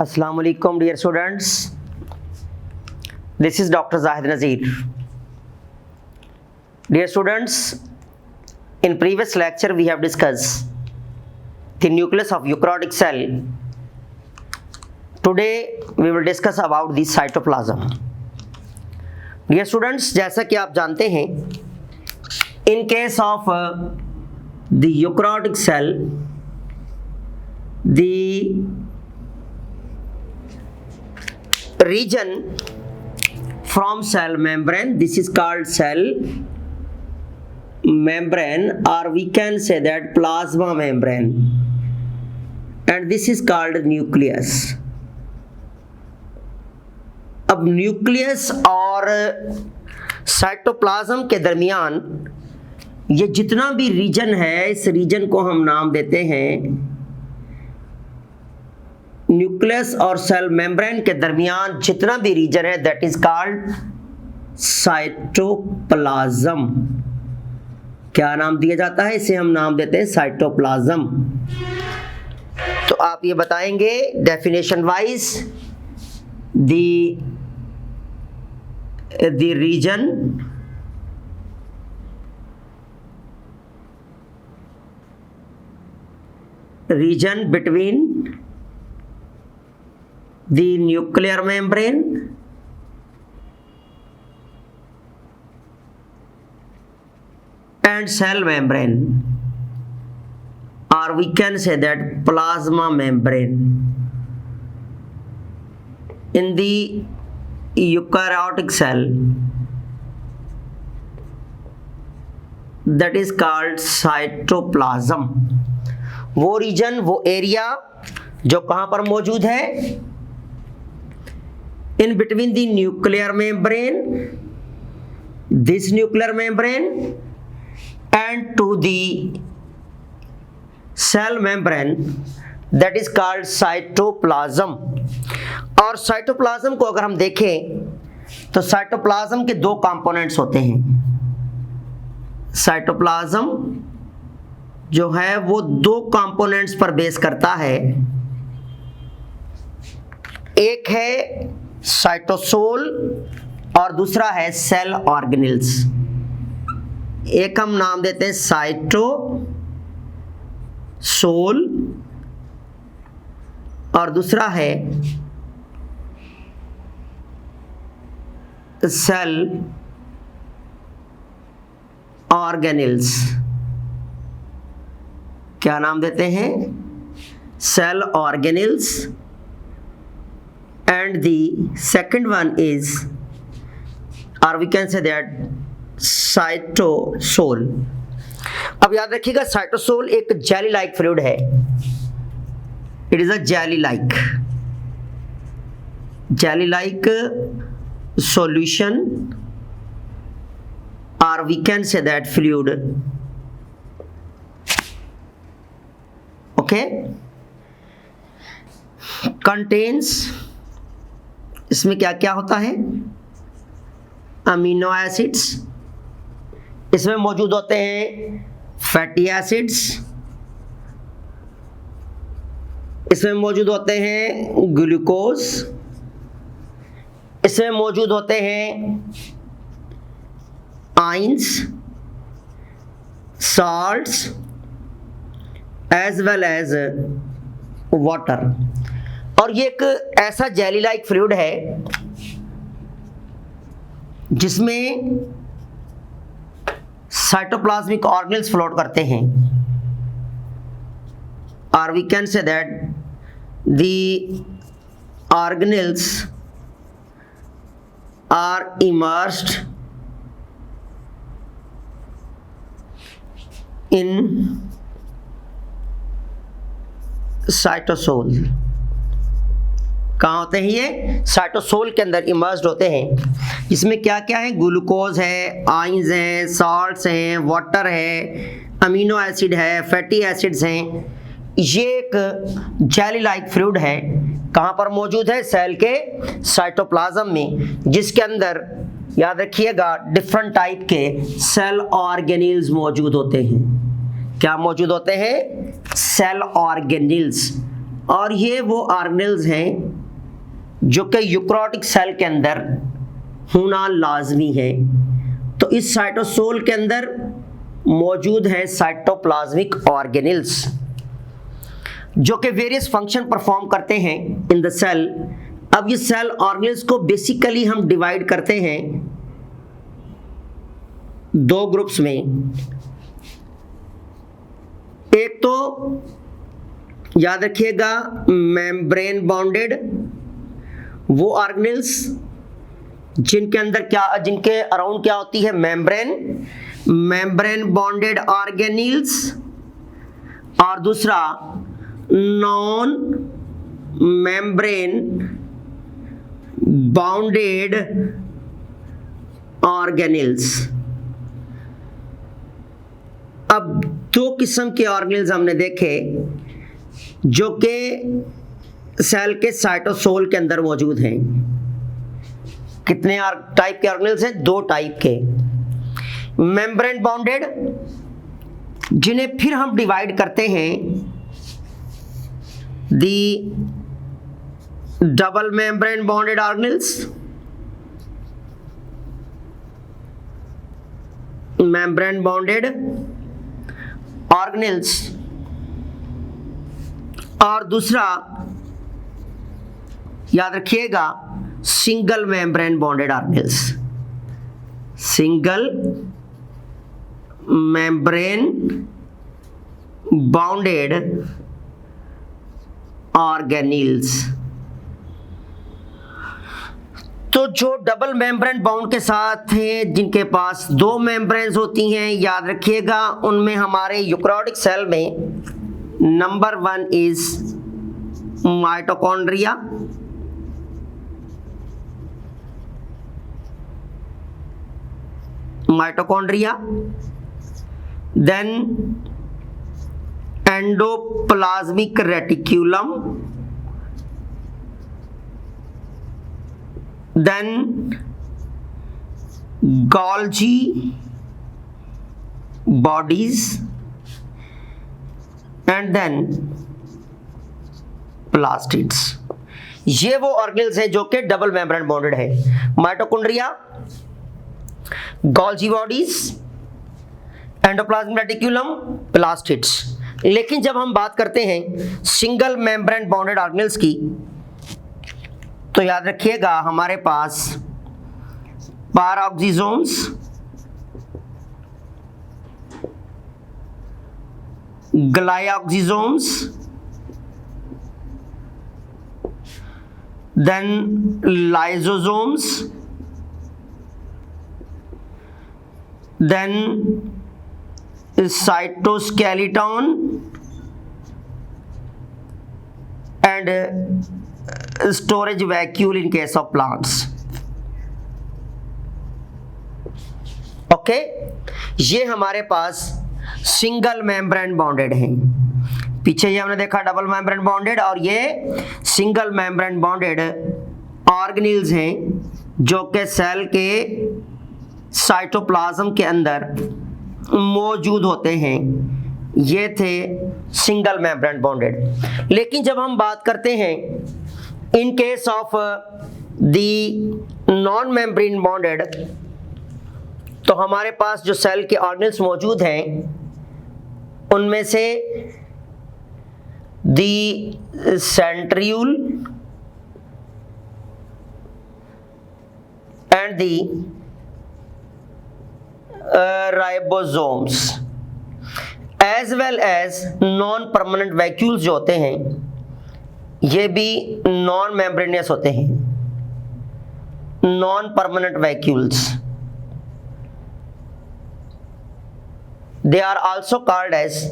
Assalamu alaikum dear students. This is Dr. Zahid Nazir. Dear students, in previous lecture we have discussed the nucleus of eukaryotic cell. Today we will discuss about the cytoplasm. Dear students, जैसा कि आप जानते हैं, in case of the eukaryotic cell, the region from cell membrane, this is called cell membrane, or we can say that plasma membrane, and this is called nucleus. अब nucleus और cytoplasm के दरमियान ये जितना भी रीजन है, इस reason को हम नाम देते हैं न्यूक्लियस और सेल मेम्ब्रेन के दरमियान जितना भी रीजन है, दैट इज कॉल्ड साइटोप्लाज्म. क्या नाम दिया जाता है? इसे हम नाम देते हैं साइटोप्लाज्म. तो आप ये बताएंगे definition wise the region between the nuclear membrane and cell membrane, or we can say that plasma membrane. In the eukaryotic cell, that is called cytoplasm. वो रीजन, वो एरिया जो कहां पर मौजूद है? In between the nuclear membrane, this nuclear membrane, and to the cell membrane, that is called cytoplasm. और cytoplasm को अगर हम देखें तो साइटोप्लाज्म के दो कंपोनेंट्स होते हैं. साइटोप्लाज्म जो है वो दो कंपोनेंट्स पर बेस करता है. एक है साइटोसोल और दूसरा है सेल ऑर्गेनेल्स. एक हम नाम देते हैं साइटोसोल और दूसरा है सेल ऑर्गेनेल्स. क्या नाम देते हैं? Cell organelles. And the second one is, और we can say that cytosol. अब याद रखिएगा, साइटोसोल एक जेली लाइक फ्लूइड है. It is a jelly like solution, or we can say that fluid. Okay, contains, इसमें क्या क्या होता है? Amino acids. इसमें मौजूद होते हैं फैटी एसिड्स. इसमें मौजूद होते हैं ग्लूकोज. इसमें मौजूद होते हैं ions, salts, as well as water. और ये एक ऐसा जेली लाइक फ्लूइड है जिसमें साइटोप्लाज्मिक ऑर्गेनेल्स फ्लोट करते हैं. और we can say that the organelles are immersed in cytosol. कहाँ होते हैं ये? साइटोसोल के अंदर इमर्स्ड होते हैं. इसमें क्या क्या है? ग्लूकोज है, आयंस हैं, सॉल्ट्स हैं, वाटर है, अमीनो एसिड है, फैटी एसिड्स हैं. ये एक जेली लाइक फ्लूइड है. कहाँ पर मौजूद है? सेल के साइटोप्लाज्म में, जिसके अंदर याद रखिएगा डिफरेंट टाइप के सेल ऑर्गेनेल्स मौजूद होते हैं. क्या मौजूद होते हैं? Cell organelles. और ये वो ऑर्गेनेल्स हैं जो कि यूकैरियोटिक सेल के अंदर होना लाजमी है। तो इस साइटोसोल के अंदर मौजूद है साइटोप्लाज्मिक ऑर्गेनेल्स जो कि वेरियस फंक्शन परफॉर्म करते हैं इन द सेल। अब ये सेल ऑर्गेनेल्स को बेसिकली हम डिवाइड करते हैं दो ग्रुप्स में। एक तो याद रखिएगा मेम्ब्रेन बॉन्डेड, वो ऑर्गेनेल्स जिनके अराउंड क्या होती है मेम्ब्रेन बॉन्डेड ऑर्गेनेल्स, और दूसरा नॉन मेम्ब्रेन बाउंडेड ऑर्गेनेल्स। अब दो किस्म के ऑर्गेनेल्स हमने देखे जो कि सेल के साइटोसोल के अंदर मौजूद हैं। कितने टाइप के ऑर्गेनेल्स हैं? दो टाइप के। मेम्ब्रेन बाउंडेड, जिन्हें फिर हम डिवाइड करते हैं the double membrane bounded organelles, membrane bounded organelles, और दूसरा याद रखिएगा single membrane bonded organelles. Single membrane bounded organelles. तो जो डबल मेम्ब्रेन बाउंड के साथ हैं, जिनके पास दो मेम्ब्रेन्स होती हैं, याद रखिएगा उनमें हमारे यूकैरियोटिक सेल में number 1 is mitochondria, then endoplasmic reticulum, then Golgi bodies, and then plastids। ये वो ऑर्गेनेल्स हैं जो कि डबल मेम्ब्रेन बॉन्डेड है। Mitochondria, Golgi bodies, endoplasmic reticulum, plastids. लेकिन जब हम बात करते हैं सिंगल मेम्ब्रेन बॉन्डेड ऑर्गेनेल्स की, तो याद रखिएगा हमारे पास peroxisomes, glyoxysomes, then lysosomes, then cytoskeleton and storage vacuole in case of plants. Okay, ये हमारे पास सिंगल मेम्ब्रेन बॉन्डेड हैं। पीछे ये हमने देखा डबल मेम्ब्रेन बॉन्डेड, और ये सिंगल मेम्ब्रेन बॉन्डेड ऑर्गेनेल्स हैं जो कि सेल के साइटोप्लाज्म के अंदर मौजूद होते हैं। ये थे सिंगल मेम्ब्रेन बॉन्डेड। लेकिन जब हम बात करते हैं इन case of the non membrane bonded, तो हमारे पास जो सेल के ऑर्गेनेल्स मौजूद हैं उनमें से the centriole and the ribosomes as well as non permanent vacuoles जो होते हैं, ये भी नॉन मेम्ब्रेनियस होते हैं। Non permanent vacuoles, they are also called as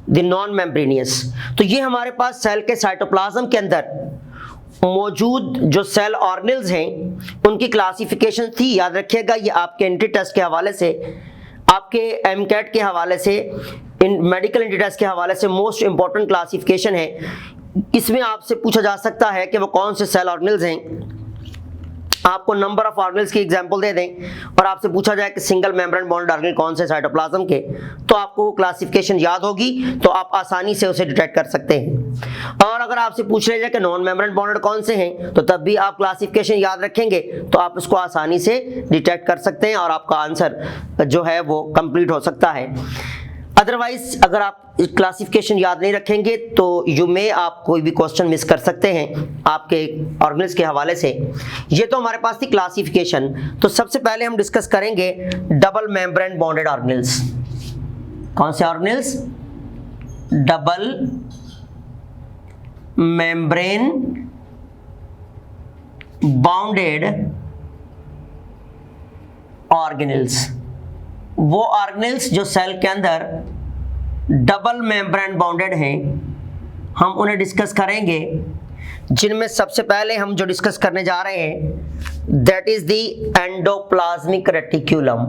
the non membranous. तो ये हमारे पास सेल के साइटोप्लाज्म के अंदर मौजूद जो सेल ऑर्गेनेल्स हैं उनकी क्लासिफिकेशन थी। याद रखिएगा ये आपके एंट्री टेस्ट के हवाले से, आपके एमकेट के हवाले से, इन मेडिकल एंट्री टेस्ट के हवाले से मोस्ट इंपॉर्टेंट क्लासिफिकेशन है। इसमें आपसे पूछा जा सकता है कि वो कौन से सेल ऑर्गेनेल्स हैं। आपको नंबर ऑफ ऑर्गेनेल्स की एग्जांपल दे दें और आपसे पूछा जाए कि सिंगल मेम्ब्रेन बॉन्डेड ऑर्गेनेल कौन से साइटोप्लाज्म के, तो आपको वो क्लासिफिकेशन याद होगी, तो आप आसानी से उसे डिटेक्ट कर सकते हैं। और अगर आपसे पूछ लिया जाए कि नॉन मेम्ब्रेन बॉन्डेड कौन से हैं, तो तब भी आप क्लासिफिकेशन याद रखेंगे तो आप इसको आसानी से डिटेक्ट कर सकते हैं और आपका आंसर जो है वो कंप्लीट हो सकता है। अदरवाइज अगर आप क्लासिफिकेशन याद नहीं रखेंगे तो आप कोई भी क्वेश्चन मिस कर सकते हैं आपके ऑर्गेनल्स के हवाले से। ये तो हमारे पास थी क्लासिफिकेशन। तो सबसे पहले हम डिस्कस करेंगे डबल मेम्ब्रेन बॉन्डेड ऑर्गेनल्स। कौन से organelles? Double membrane bounded organelles. वो ऑर्गेनल्स जो सेल के अंदर डबल मेम्ब्रेन बाउंडेड हैं, हम उन्हें डिस्कस करेंगे, जिनमें सबसे पहले हम जो डिस्कस करने जा रहे हैं that is the endoplasmic reticulum.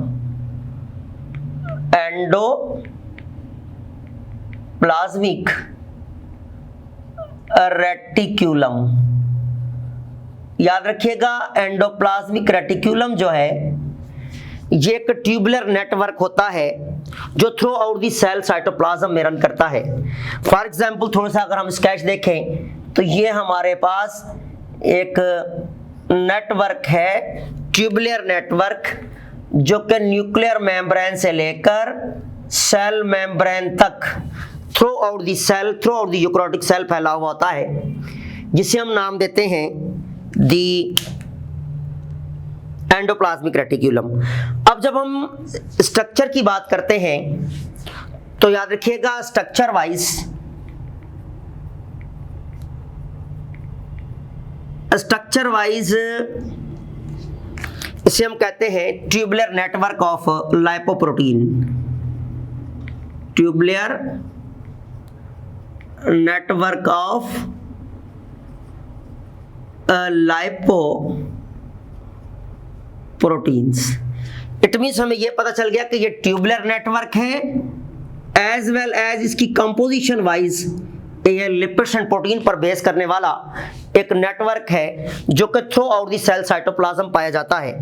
Endoplasmic reticulum, याद रखिएगा एंडोप्लाज्मिक रेटिक्यूलम जो है ये एक ट्यूबुलर नेटवर्क होता है जो throughout the cell cytoplasm में रन करता है। फॉर एग्जांपल थोड़ा सा अगर हम स्केच देखें तो ये हमारे पास एक नेटवर्क है, ट्यूबुलर नेटवर्क, जो कि न्यूक्लियर मेम्ब्रेन से लेकर सेल मेम्ब्रेन तक throughout the cell, throughout the eukaryotic cell फैला हुआ होता है, जिसे हम नाम देते हैं दी एंडोप्लाज्मिक रेटिक्यूलम। अब जब हम स्ट्रक्चर की बात करते हैं तो याद रखिएगा स्ट्रक्चर वाइज इसे हम कहते हैं tubular network of lipoprotein. Tubular network of lipoproteins. It means हमें यह पता चल गया कि ये ट्यूबुलर नेटवर्क है एज वेल एज इसकी कंपोजिशन वाइज ये लिपिड्स एंड प्रोटीन पर बेस करने वाला एक नेटवर्क है जो कि throughout the cell cytoplasm पाया जाता है।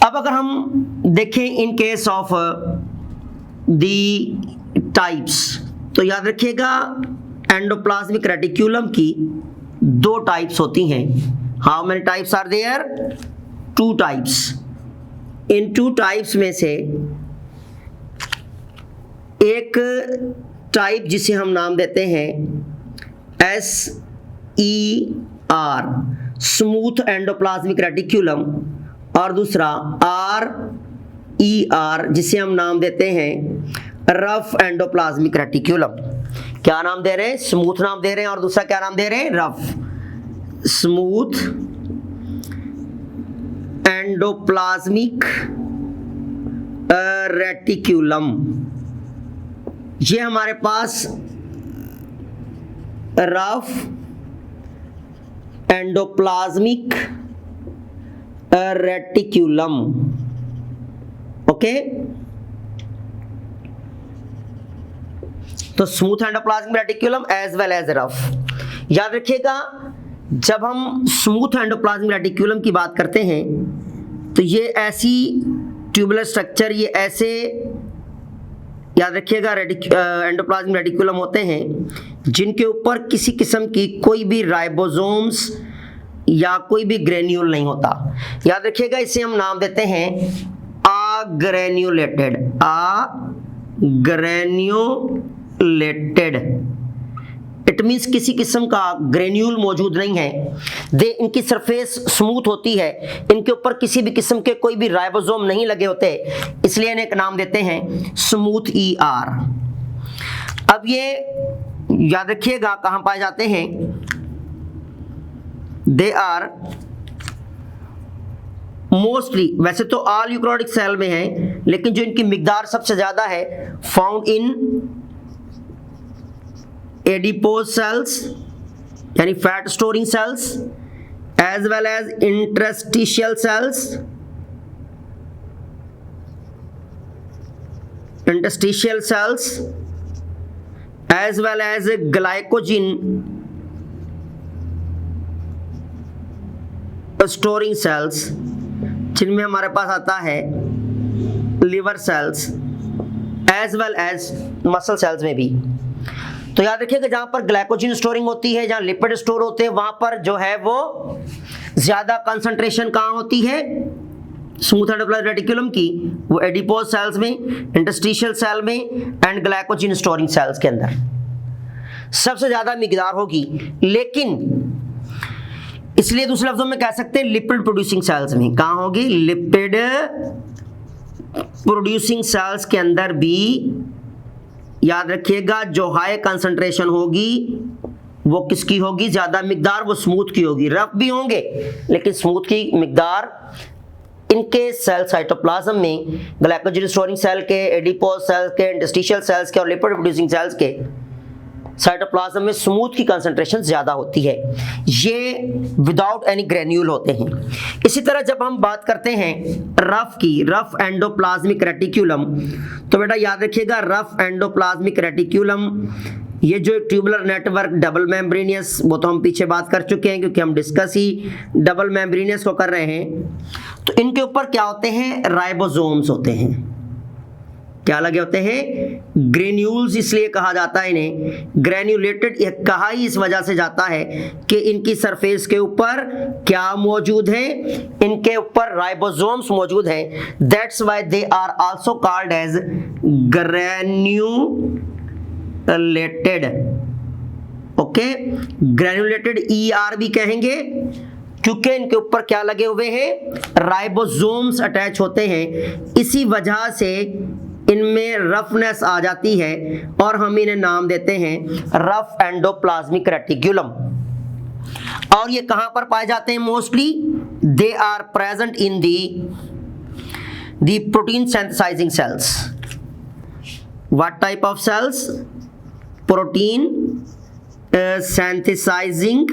अब अगर हम देखें in case of the types, तो याद रखिएगा एंडोप्लाज्मिक रेटिक्यूलम की दो टाइप्स होती हैं। How many types are there? 2 types. इन 2 टाइप्स में से एक टाइप जिसे हम नाम देते हैं SER स्मूथ एंडोप्लाज्मिक रेटिक्यूलम, और दूसरा RER जिसे हम नाम देते हैं रफ एंडोप्लाज्मिक रेटिक्यूलम। क्या नाम दे रहे हैं? स्मूथ नाम दे रहे हैं, और दूसरा क्या नाम दे रहे हैं? रफ। स्मूथ एंडोप्लाज्मिक रेटिक्यूलम, ये हमारे पास रफ एंडोप्लाज्मिक रेटिक्यूलम। ओके, तो smooth endoplasmic reticulum as well as rough. याद रखिएगा जब हम स्मूथ एंडोप्लाज्मिक रेटिक्यूलम की बात करते हैं तो ये ऐसी ट्यूबुलर स्ट्रक्चर, ये ऐसे याद रखिएगा एंडोप्लाज्मिक रेटिक्यूलम होते हैं जिनके ऊपर किसी किस्म की कोई भी राइबोसोम्स या कोई भी ग्रेन्यूल नहीं होता। याद रखिएगा इसे हम नाम देते हैं अग्रेन्यूलेटेड। इट मीन्स किसी किस्म का ग्रेन्यूल मौजूद नहीं है। इनकी सरफेस स्मूथ होती है, इनके ऊपर किसी भी किस्म के कोई भी राइबोसोम नहीं लगे होते, इसलिए इन्हें एक नाम देते हैं स्मूथ ER। अब ये याद रखिएगा कहां पाए जाते हैं? दे आर मोस्टली, वैसे तो ऑल यूकैरियोटिक सेल में है, लेकिन जो इनकी मिकदार सबसे ज्यादा है फाउंड इन एडिपोज सेल्स यानी fat storing cells, as well as interstitial cells, as well as glycogen storing cells, जिनमें हमारे पास आता है liver cells, as well as muscle cells में भी। तो याद रखिएगा जहां पर ग्लाइकोजन स्टोरिंग होती है, जहां लिपिड स्टोर होते हैं, वहां पर जो है वो ज्यादा कंसंट्रेशन कहां होती है, स्मूथ एंडोप्लाज्मिक रेटिकुलम की, वो एडिपोज सेल्स में, इंटरस्टिशियल सेल में एंड ग्लाइकोजन स्टोरिंग सेल्स के अंदर सबसे ज्यादा मिकदार होगी। लेकिन इसलिए दूसरे लफ्जों में कह सकते हैं लिपिड प्रोड्यूसिंग सेल्स में कहां होगी, लिपिड प्रोड्यूसिंग सेल्स के अंदर भी याद रखिएगा जो हाई कंसंट्रेशन होगी वो किसकी होगी, ज्यादा मिकदार वो स्मूथ की होगी। रफ भी होंगे लेकिन स्मूथ की मिकदार इनके सेल साइटोप्लाज्म में, ग्लाइकोजन स्टोरिंग सेल के, एडिपोज सेल्स के, इंटरस्टिशियल सेल्स के और लिपिड प्रोड्यूसिंग सेल्स के साइटोप्लाज्म में स्मूथ की कंसंट्रेशन ज्यादा होती है, ये विदाउट एनी ग्रेन्यूल होते हैं। इसी तरह जब हम बात करते हैं रफ की, रफ एंडोप्लाज्मिक रेटिकुलम, तो बेटा याद रखिएगा रफ एंडोप्लाज्मिक रेटिकुलम ये जो ट्यूबुलर नेटवर्क डबल मेम्ब्रेनियस, वो तो हम पीछे बात कर चुके हैं क्योंकि हम डिस्कस ही डबल मेम्ब्रेनियस को कर रहे हैं। तो इनके ऊपर क्या होते हैं, राइबोसोम्स होते हैं। क्या लगे होते हैं, ग्रेन्यूल्स इसलिए कहा जाता है इन्हें, ग्रेन्युलेटेड कहा ही इस वजह से जाता है कि इनकी सरफेस के ऊपर क्या मौजूद है, इनके ऊपर राइबोसोम्स मौजूद हैं। That's why they are also called as granulated. Okay, granulated ER भी कहेंगे क्योंकि इनके ऊपर क्या लगे हुए हैं, राइबोसोम्स अटैच होते हैं। इसी वजह से इनमें रफनेस आ जाती है और हम इन्हें नाम देते हैं रफ एंडोप्लाज्मिक रेटिकुलम। और ये कहां पर पाए जाते हैं, mostly they are present in the protein synthesising cells. What type of cells, protein synthesising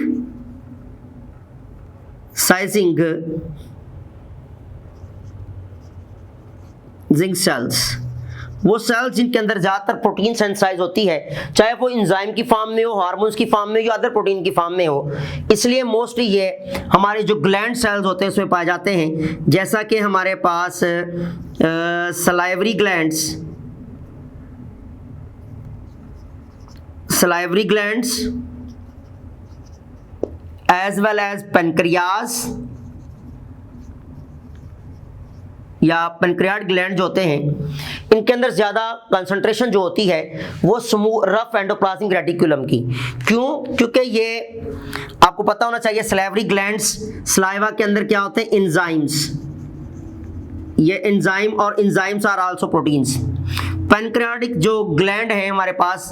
cells, वो सेल्स जिनके अंदर ज्यादातर प्रोटीन सिंथेसाइज होती है, चाहे वो एंजाइम की फॉर्म में हो, हार्मोन्स की फॉर्म में हो या अदर प्रोटीन की फॉर्म में हो। इसलिए मोस्टली ये हमारे जो ग्लैंड सेल्स होते हैं उसमें पाए जाते हैं, जैसा कि हमारे पास salivary glands as well as pancreas या पेनक्रियाट ग्लैंड जो होते हैं, इनके अंदर ज्यादा कंसंट्रेशन जो होती है वो रफ एंडोप्लाज्मिक रेटिकुलम की। क्यों? क्योंकि ये आपको पता होना चाहिए, सलाइवरी ग्लैंड्स, सलाइवा के अंदर क्या होते हैं, एंजाइम्स, ये एंजाइम और enzymes are also proteins. Pancreatic जो ग्लैंड है हमारे पास,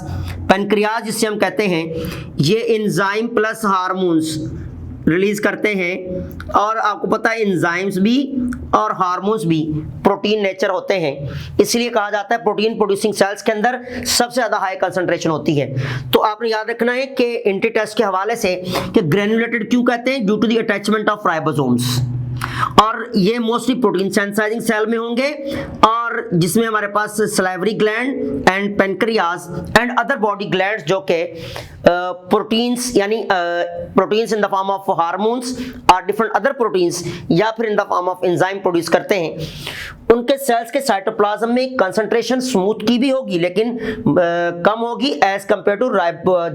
पेनक्रियाज जिसे हम कहते हैं, ये एंजाइम प्लस हार्मोन्स रिलीज करते हैं। और आपको पता है एंजाइम्स भी और हार्मोन्स भी प्रोटीन नेचर होते हैं, इसलिए कहा जाता है प्रोटीन प्रोड्यूसिंग सेल्स के अंदर सबसे ज्यादा हाई कंसंट्रेशन होती है। तो आपने याद रखना है कि इंटी टेस्ट के हवाले से कि ग्रेन्युलेटेड क्यों कहते हैं, due to the attachment of ribosomes. और ये मोस्टली प्रोटीन सिंथेसाइजिंग सेल में होंगे, और जिसमें हमारे पास salivary gland and pancreas and other body glands जो के प्रोटीन्स यानी proteins in the form of hormones और डिफरेंट अदर प्रोटीन्स या फिर in the form of enzyme produce करते हैं। उनके सेल्स के साइटोप्लाज्म में कंसंट्रेशन स्मूथ की भी होगी लेकिन कम होगी एज कंपेयर टू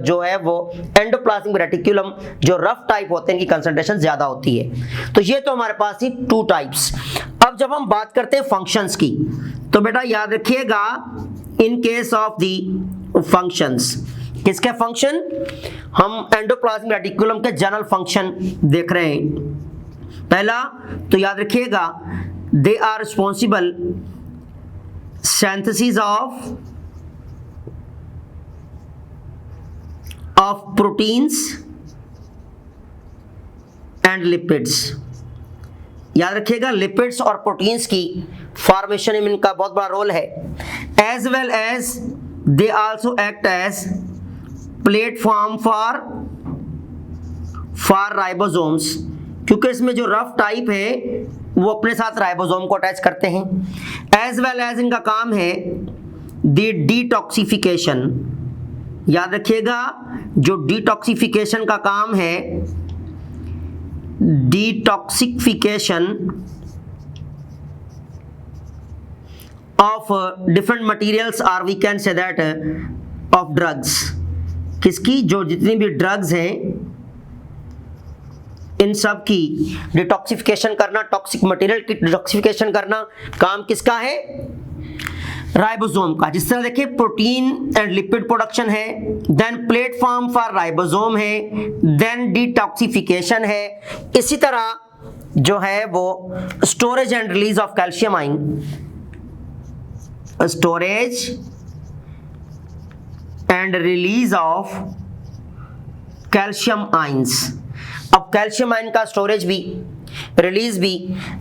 जो है वो एंडोप्लाज्मिक रेटिकुलम जो रफ टाइप होते हैं, इनकी कंसंट्रेशन ज्यादा होती है। तो ये तो हमारे पास ही 2 टाइप्स। अब जब हम बात करते हैं फंक्शंस की, तो बेटा याद रखिएगा in case of the functions, किसके फंक्शन, हम एंडोप्लाज्मिक रेटिकुलम के जनरल फंक्शन देख रहे हैं। पहला तो याद रखिएगा they are responsible synthesis of proteins and lipids. याद रखिएगा लिपिड्स और प्रोटीन्स की फॉर्मेशन में इनका बहुत बड़ा रोल है। As well as they also act as platform for ribosomes, क्योंकि इसमें जो रफ टाइप है वो अपने साथ राइबोसोम को अटैच करते हैं। एज वेल एज इनका काम है दी डिटॉक्सिफिकेशन। याद रखिएगा जो डिटॉक्सिफिकेशन का काम है, डिटॉक्सिफिकेशन ऑफ डिफरेंट मटेरियल्स, और we can say that of drugs. किसकी, जो जितनी भी ड्रग्स हैं इन सब की डिटॉक्सिफिकेशन करना, टॉक्सिक मटेरियल की डिटॉक्सिफिकेशन करना काम किसका है, राइबोसोम का। जिस तरह देखिए प्रोटीन एंड लिपिड प्रोडक्शन है, देन प्लेटफॉर्म फॉर राइबोसोम है, देन डिटॉक्सिफिकेशन है। इसी तरह जो है वो storage and release of calcium ion, storage and release of calcium ions. अब कैल्शियम आयन का स्टोरेज भी, रिलीज भी,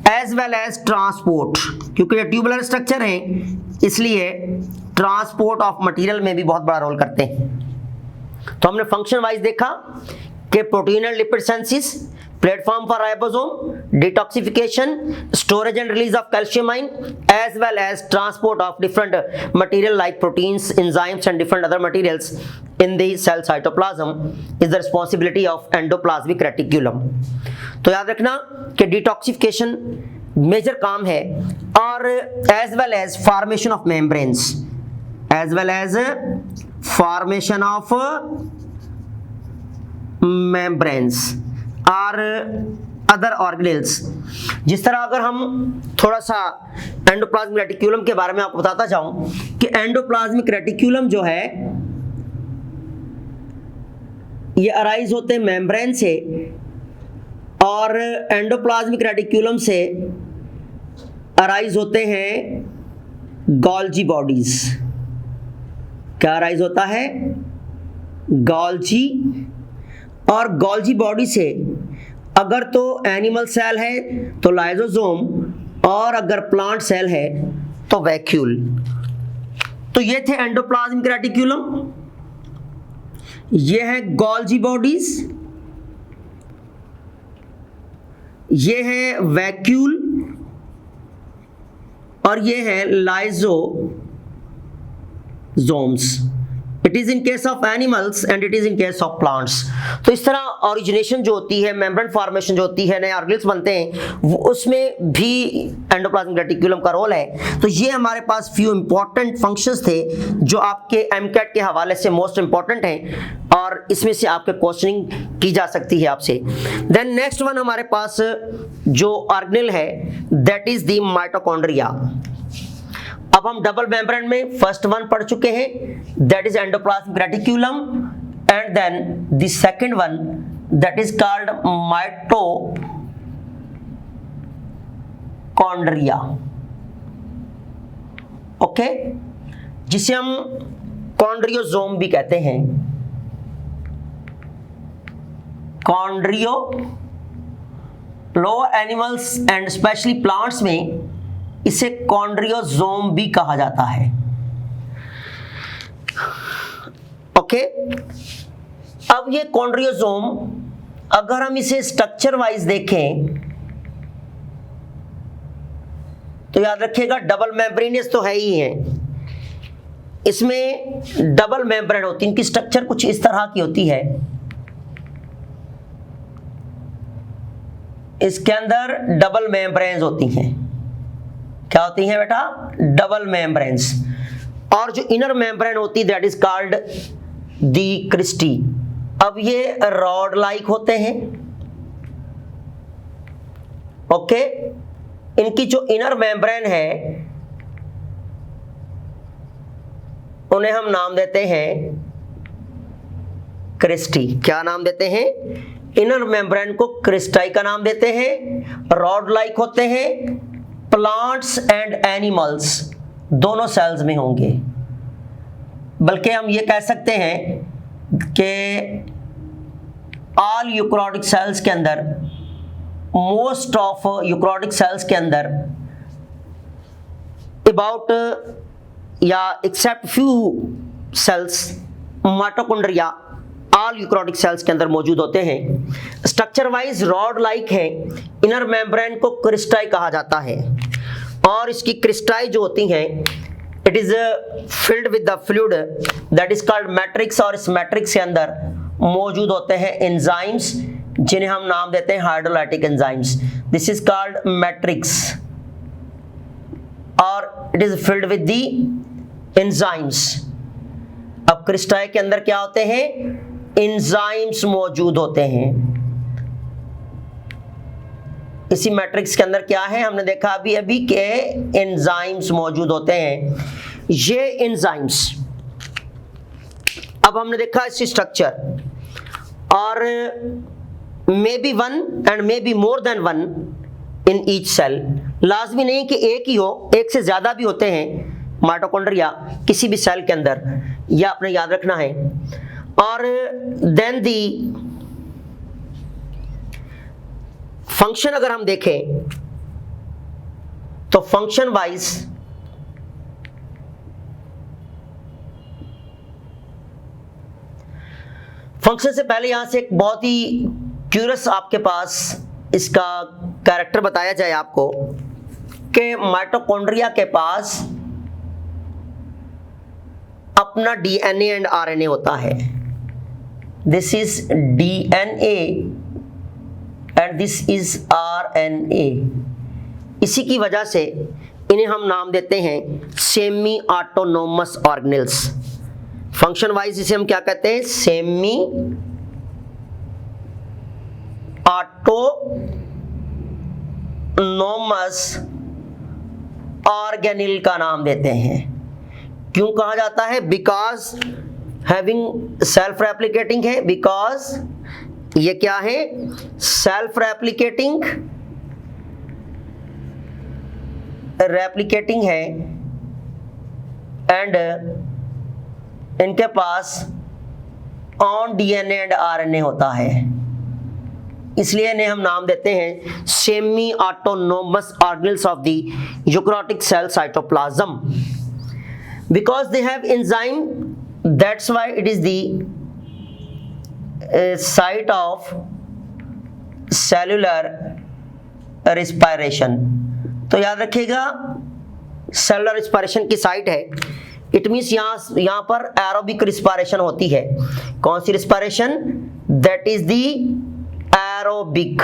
एज वेल एज ट्रांसपोर्ट, क्योंकि ये ट्यूबुलर स्ट्रक्चर है इसलिए ट्रांसपोर्ट ऑफ मटेरियल में भी बहुत बड़ा रोल करते हैं। तो हमने फंक्शन वाइज देखा कि protein and lipid synthesis, platform for ribosome, detoxification, storage and release of calcium ion, as well as transport of different material like proteins, enzymes and different other materials in the cell cytoplasm is the responsibility of endoplasmic reticulum। तो याद रखना कि detoxification major काम है, और as well as formation of membranes, as well as formation of membranes और other organelles. जिस तरह अगर हम थोड़ा सा एंडोप्लाज्मिक रेटिक्यूलम के बारे में आपको बताता जाऊं कि एंडोप्लाज्मिक रेटिक्यूलम जो है ये अराइज होते हैं मेम्ब्रेन से, और एंडोप्लाज्मिक रेटिक्यूलम से अराइज होते हैं गोल्जी बॉडीज। क्या अराइज होता है, गोल्जी, और गोल्जी बॉडी से अगर तो एनिमल सेल है तो लाइसोसोम, और अगर प्लांट सेल है तो वैक्यूल। तो ये थे एंडोप्लाज्मिक रेटिक्यूलम, ये है गोल्जी बॉडीज, ये है वैक्यूल, और ये है lysosomes. It is in case of animals and it is in case of plants. तो इस तरह ओरिजिनेशन जो होती है, मेम्ब्रेन फॉर्मेशन जो होती है, नए ऑर्गेनेल्स बनते हैं, वो उसमें भी एंडोप्लाज्मिक रेटिक्यूलम का रोल है। तो ये हमारे पास फ्यू इंपॉर्टेंट फंक्शंस थे जो आपके एमकेट के हवाले से मोस्ट इंपॉर्टेंट हैं, और इसमें से आपके क्वेश्चनिंग की जा सकती है आपसे। देन नेक्स्ट वन हमारे पास जो ऑर्गेनेल है दैट इज द माइटोकॉन्ड्रिया। अब हम डबल मेम्ब्रेन में फर्स्ट वन पढ़ चुके हैं, that is endoplasmic reticulum, and then the second one that is called mitochondria. Okay, जिसे हम कॉन्ड्रियोसोम भी कहते हैं। कॉन्ड्रियो लो एनिमल्स एंड स्पेशली प्लांट्स में इसे कॉन्ड्रियोसोम भी कहा जाता है। ओके, अब ये कॉन्ड्रियोसोम अगर हम इसे स्ट्रक्चर वाइज देखें तो याद रखिएगा डबल मेम्ब्रेनियस तो है ही है, इसमें डबल मेम्ब्रेन होती है, इनकी स्ट्रक्चर कुछ इस तरह की होती है। इसके अंदर डबल मेम्ब्रेन्स होती हैं। क्या होती हैं बेटा, डबल मेम्ब्रेन्स। और जो इनर मेम्ब्रेन होती है that is called the cristae. अब ये रॉड लाइक होते हैं। ओके, इनकी जो इनर मेम्ब्रेन है उन्हें हम नाम देते हैं क्रिस्टी। क्या नाम देते हैं, इनर मेम्ब्रेन को क्रिस्टाई का नाम देते हैं। रॉड लाइक होते हैं, प्लांट्स एंड एनिमल्स दोनों सेल्स में होंगे। बल्कि हम ये कह सकते हैं कि ऑल यूकैरियोटिक सेल्स के अंदर, मोस्ट ऑफ यूकैरियोटिक सेल्स के अंदर अबाउट या except few cells mitochondria all eukaryotic cells के अंदर मौजूद होते हैं। स्ट्रक्चर वाइज रॉड लाइक है। इनर मेम्ब्रेन को क्रिस्टाई कहा जाता है, और इसकी क्रिस्टाई जो होती हैं it is filled with the fluid that is called matrix, और इस मैट्रिक्स के अंदर मौजूद होते हैं एंजाइम्स जिन्हें हम नाम देते हैं hydrolytic enzymes. This is called matrix, और it is filled with the enzymes. अब क्रिस्टाई के अंदर क्या होते हैं? एंजाइम्स मौजूद होते हैं। इसी मैट्रिक्स के अंदर क्या है? हमने देखा अभी अभी के एंजाइम्स मौजूद होते हैं। ये एंजाइम्स, अब हमने देखा इसकी स्ट्रक्चर, और may be one and may be more than one in each cell. लाजमी नहीं कि एक ही हो, एक से ज्यादा भी होते हैं माइटोकॉन्ड्रिया किसी भी सेल के अंदर, यह आपने याद रखना है। और देन दी फंक्शन अगर हम देखें तो फंक्शन वाइज फंक्शन से पहले यहां से एक बहुत ही क्यूरियस आपके पास इसका कैरेक्टर बताया जाए आपको कि माइटोकॉन्ड्रिया के पास अपना डीएनए एंड आरएनए होता है। This is DNA and this is RNA. इसी की वजह से इन्हें हम नाम देते हैं semi autonomous organelles. Function wise इसे हम क्या कहते हैं? सेमी ऑटोनोमस ऑर्गेनेल का नाम देते हैं। क्यों कहा जाता है? बिकॉज हैविंग सेल्फ रेप्लिकेटिंग है, बिकॉज ये क्या है? सेल्फ रेप्लिकेटिंग है एंड इनके पास ऑन डीएनए एंड आरएनए होता है, इसलिए इन्हें हम नाम देते हैं semi autonomous organelles of the eukaryotic cell cytoplasm. Because they have enzyme, that's why it is the site of cellular respiration। तो याद रखिएगा सेलुलर रिस्पायरेशन की साइट है। इट मीन्स यहाँ पर एरोबिक रिस्पायरेशन होती है। कौन सी respiration? That is the aerobic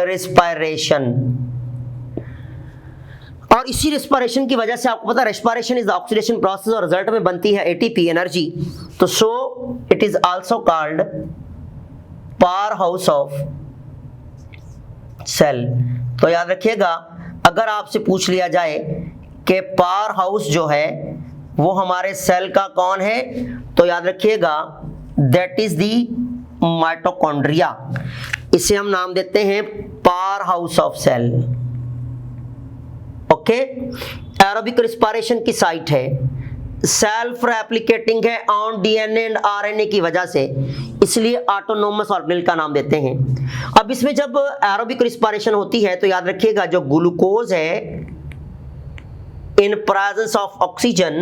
respiration. और इसी रेस्पिरेशन की वजह से आपको पता है रेस्पिरेशन इज ऑक्सीडेशन प्रोसेस और रिजल्ट में बनती है एटीपी एनर्जी। तो so it is also called power house of cell. तो याद रखिएगा अगर आपसे पूछ लिया जाए कि पावर हाउस जो है वो हमारे सेल का कौन है, तो याद रखिएगा दैट इज दी माइटोकॉन्ड्रिया। इसे हम नाम देते हैं power house of cell. Okay, aerobic respiration की साइट है, सेल्फ रेप्लिकेटिंग है ऑन डीएनए एंड आरएनए की वजह से, इसलिए ऑटोनोमस ऑर्गेनेल का नाम देते हैं। अब इसमें जब एरोबिक रिस्पायरेशन होती है तो याद रखिएगा जो ग्लूकोज है in presence of oxygen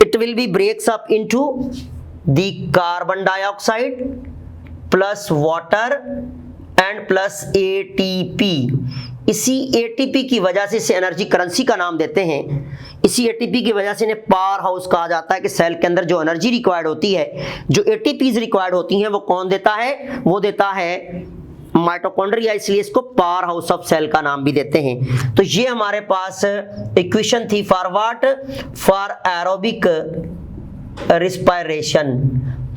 it will be breaks up into the carbon dioxide plus water and plus ATP. इसी एटीपी की वजह से इसे एनर्जी करेंसी का नाम देते हैं। इसी एटीपी की वजह से इन्हें पावर हाउस कहा जाता है कि सेल के अंदर जो एनर्जी रिक्वायर्ड होती है, जो एटीपीज रिक्वायर्ड होती हैं, वो कौन देता है? वो देता है माइटोकॉन्ड्रिया, इसलिए इसको पावर हाउस ऑफ सेल का नाम भी देते हैं। तो ये हमारे पास इक्वेशन थी for what? For aerobic respiration.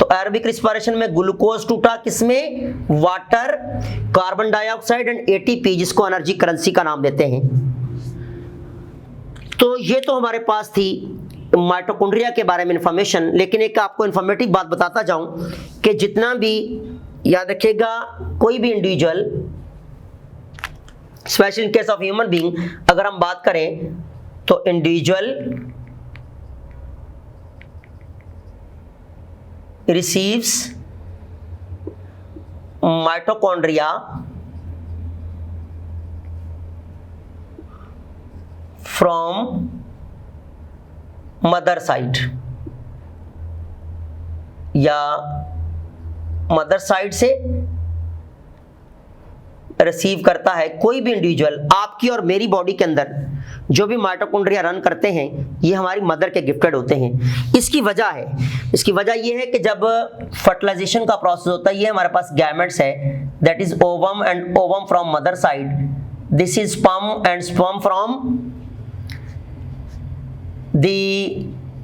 तो एरोबिक रिस्पायरेशन में ग्लूकोज टूटा, किसमें? Water, carbon dioxide and ATP, जिसको एनर्जी करेंसी का नाम देते हैं। तो ये तो हमारे पास थी माइटोकॉन्ड्रिया के बारे में इंफॉर्मेशन। लेकिन एक आपको इंफॉर्मेटिव बात बताता जाऊं कि जितना भी याद रखिएगा कोई भी individual, special in case of human being अगर हम बात करें तो individual receives mitochondria from mother side या मदर साइड से रिसीव करता है कोई भी इंडिविजुअल। आपकी और मेरी बॉडी के अंदर जो भी माइटोकॉन्ड्रिया रन करते हैं ये हमारी मदर के गिफ्टेड होते हैं। इसकी वजह ये है कि जब फर्टिलाइजेशन का प्रोसेस होता है, ये हमारे पास गैमेट्स है, that is ovum and ovum from mother side, this is sperm and sperm from the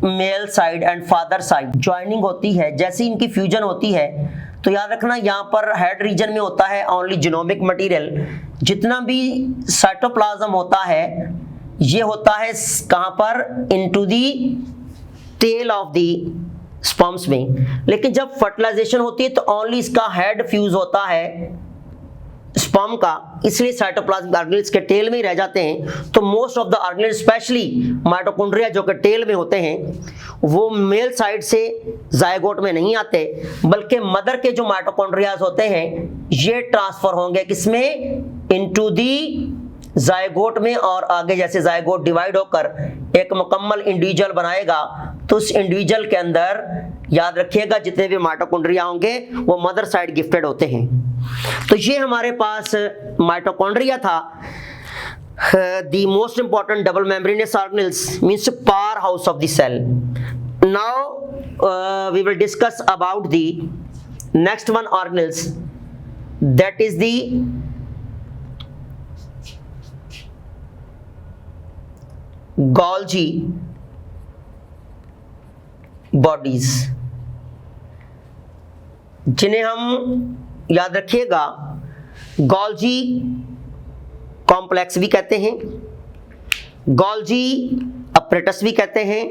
male side and father side joining होती है, जैसे इनकी फ्यूजन होती है तो याद रखना यहाँ पर हेड रीजन में होता है ओनली जीनोमिक मटेरियल। जितना भी साइटोप्लाज्म होता है ये होता है कहाँ पर, into the tail of the sperms में। लेकिन जब फर्टिलाइजेशन होती है तो ओनली इसका हेड फ्यूज होता है स्पर्म का, इसलिए साइटोप्लाज्मिक ऑर्गेनेल्स के टेल में ही रह जाते हैं। तो most of the organelles specially mitochondria जो कि टेल में होते हैं वो मेल साइड से जायगोट में नहीं आते, बल्कि मदर के जो माइटोकॉन्ड्रियाज होते हैं ये ट्रांसफर होंगे किसमें, इनटू दी जायगोट में, और आगे जैसे जायगोट डिवाइड होकर एक मुकम्मल इंडिविजुअल बनाएगा तो उस इंडिविजुअल के अंदर याद रखिएगा जितने भी माइटोकॉन्ड्रिया होंगे वो मदर साइड गिफ्टेड होते हैं। तो ये हमारे पास माइटोकॉन्ड्रिया था। The most important double membranous organelles means power house of the cell. Now we will discuss about the next one organelles, that is the Golgi bodies, जिन्हें हम याद रखिएगा गोल्जी कॉम्प्लेक्स भी कहते हैं, गोल्जी अपरेटस भी कहते हैं,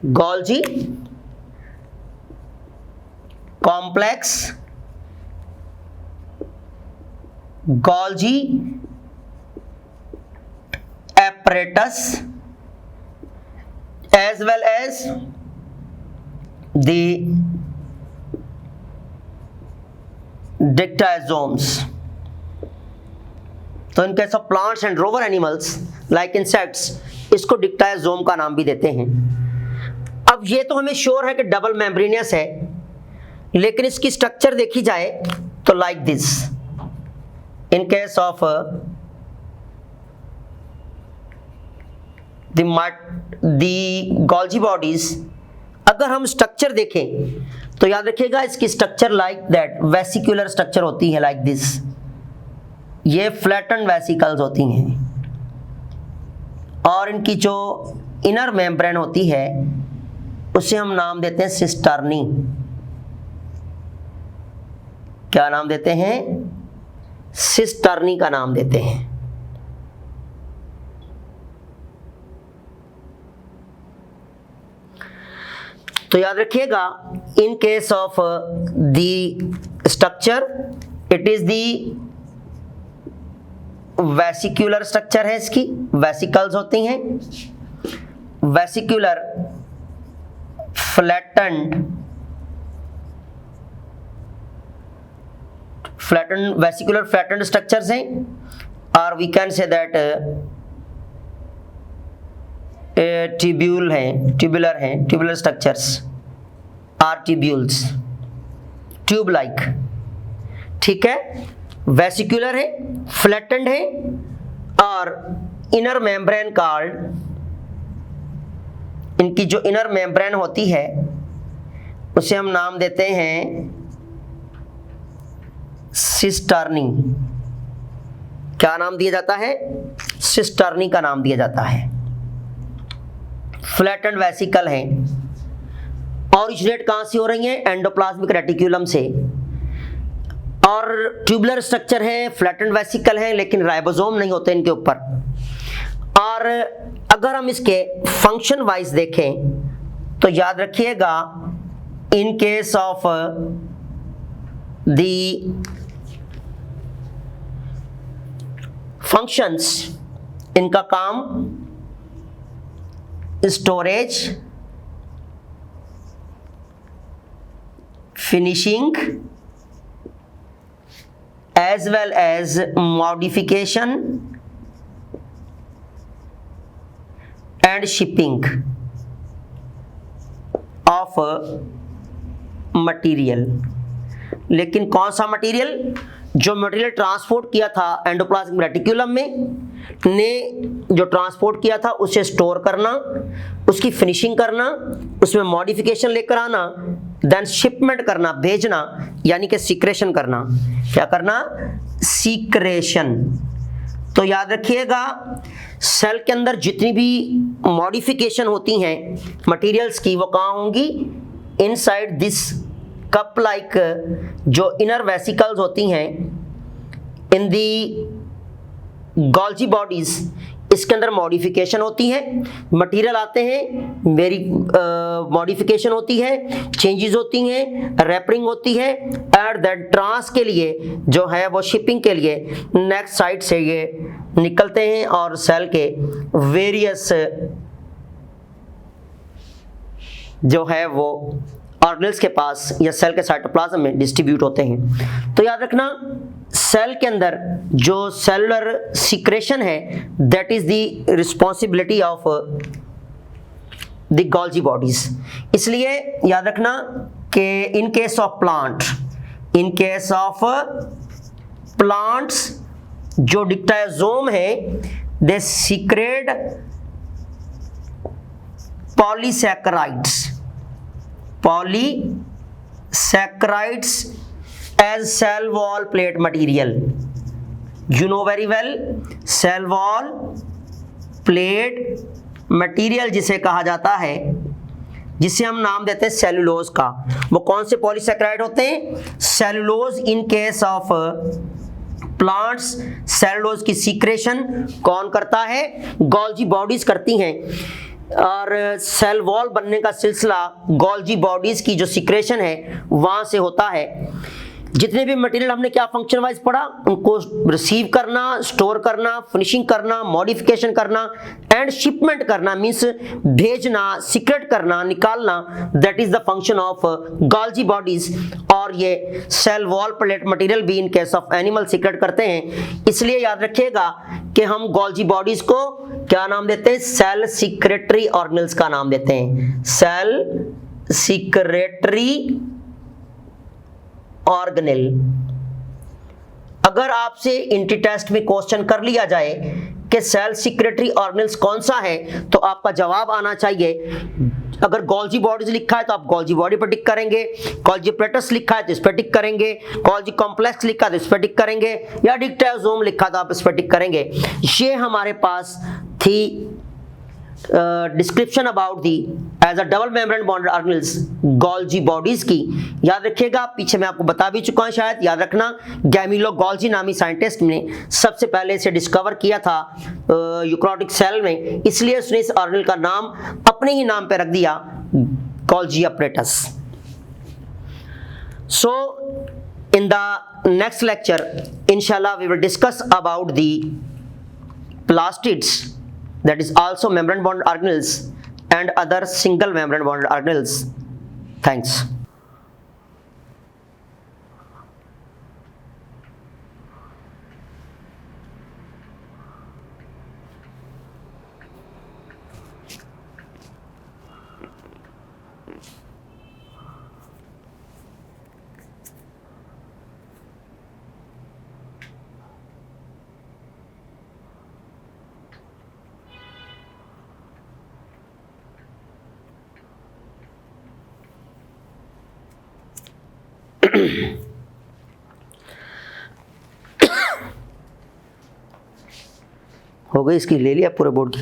Golgi complex, Golgi apparatus, as well as the dictazomes। तो इनके सब plants and rover animals like insects इसको डिक्टाजोम का नाम भी देते हैं। अब ये तो हमें श्योर है कि डबल मेम्ब्रेनियस है, लेकिन इसकी स्ट्रक्चर देखी जाए तो like this, in case of the Golgi bodies अगर हम स्ट्रक्चर देखें तो याद रखिएगा इसकी structure like that vesicular structure होती है, लाइक दिस। ये फ्लैटन वेसिकल्स होती हैं और इनकी जो इनर मेम्ब्रेन होती है उसे हम नाम देते हैं सिस्टर्नी। क्या नाम देते हैं, सिस्टर्नी का नाम देते हैं। तो याद रखिएगा in case of the structure it is the vesicular structure है, इसकी वेसिकल्स होती हैं, vesicular flattened vesicular flattened structures हैं, और we can say that tubule हैं, ट्यूबुलर हैं, tubular structures are tubules, tube like. ठीक है, वेसिकुलर है, फ्लैटेंड है, और इनर मेम्ब्रेन कॉल्ड, इनकी जो इनर मेम्ब्रेन होती है उसे हम नाम देते हैं सिस्टर्नी। क्या नाम दिया जाता है, सिस्टर्नी का नाम दिया जाता है। फ्लैटेंड वेसिकल हैं, ऑरिजिनेट कहाँ से हो रही हैं, एंडोप्लाज्मिक रेटिक्यूलम से, और ट्यूबुलर स्ट्रक्चर है, फ्लैटेंड वेसिकल हैं, लेकिन राइबोसोम नहीं होते इनके ऊपर। और अगर हम इसके फंक्शन वाइज देखें तो याद रखिएगा in case of the functions, इनका काम storage, finishing, as well as modification and shipping of material। लेकिन कौन सा मटेरियल, जो मटेरियल ट्रांसपोर्ट किया था एंडोप्लाज्मिक रेटिक्यूलम में ने जो ट्रांसपोर्ट किया था उसे स्टोर करना, उसकी फिनिशिंग करना, उसमें मॉडिफिकेशन लेकर आना, देन शिपमेंट करना, भेजना, यानी कि सीक्रेशन करना। क्या करना, सीक्रेशन। तो याद रखिएगा सेल के अंदर जितनी भी मॉडिफिकेशन होती हैं मटेरियल्स की वो कहाँ होंगी, इनसाइड दिस कप लाइक जो इनर वेसिकल्स होती हैं इन दी गोल्जी बॉडीज, इसके अंदर मॉडिफिकेशन होती है, मटेरियल आते हैं, वेरी मॉडिफिकेशन होती है, चेंजेस होती हैं, रैपरिंग होती है, एट दैट ट्रांस के लिए जो है वो शिपिंग के लिए नेक्स्ट साइड से ये निकलते हैं और सेल के वेरियस जो है वो ऑर्गेनेल्स के पास या सेल के साइटोप्लाज्म में डिस्ट्रीब्यूट होते हैं। तो याद रखना सेल के अंदर जो सेलुलर सिक्रेशन है that is the responsibility of the Golgi bodies. इसलिए याद रखना कि इन केस ऑफ प्लांट्स जो डिक्टायोजोम है दे secret polysaccharides as cell wall plate material. You know very well cell wall plate material जिसे कहा जाता है, जिसे हम नाम देते हैं सेलुलोज का, वो कौन से पॉलीसैकेराइड होते हैं, cellulose. In case of plants cellulose की सीक्रेशन कौन करता है, गोल्जी बॉडीज करती हैं, और सेल वॉल बनने का सिलसिला गोल्जी बॉडीज की जो सिक्रेशन है वहां से होता है। जितने भी मटेरियल हमने क्या फंक्शन वाइज पढ़ा, उनको रिसीव करना, स्टोर करना, फिनिशिंग करना, मॉडिफिकेशन करना एंड शिपमेंट करना, मींस भेजना, सीक्रेट करना, निकालना, that is the function of Golgi bodies. और ये सेल वॉल प्लेट मटेरियल भी इन केस ऑफ एनिमल सीक्रेट करते हैं। इसलिए याद रखिएगा कि हम गोल्जी बॉडीज को क्या नाम देते हैं, सेल सीक्रेटरी ऑर्गेनेल्स का नाम देते हैं, सेल सीक्रेटरी ऑर्गेनेल। अगर आपसे इंट्री टेस्ट में क्वेश्चन कर लिया जाए कि सेल सीक्रेटरी ऑर्गेनेल्स कौन सा है, तो आपका जवाब आना चाहिए, अगर गोल्जी बॉडीज लिखा है तो आप गोल्जी बॉडी पर टिक करेंगे, गोल्जी प्लेटस लिखा है तो इस पर टिक करेंगे, गोल्जी कॉम्प्लेक्स लिखा है तो इस पर टिक करेंगे, या डिक्टायोसोम लिखा तो आप इस पर टिक करेंगे। ये हमारे पास थी description about the as a double membrane bonded organelles Golgi bodies की। याद रखिएगा, पीछे मैं आपको बता भी चुका हूं शायद, याद रखना गैमिलो गोल्जी नामी साइंटिस्ट ने सबसे पहले इसे डिस्कवर किया था यूकैरियोटिक सेल में, इसलिए उसने इस ऑर्गेनेल का नाम अपने ही नाम पे रख दिया, Golgi apparatus। So in the next lecture inshallah we will discuss about the plastids, that is also membrane bonded organelles and other single membrane bonded organelles. Thanks. हो गई इसकी, ले लिया पूरे बोर्ड की।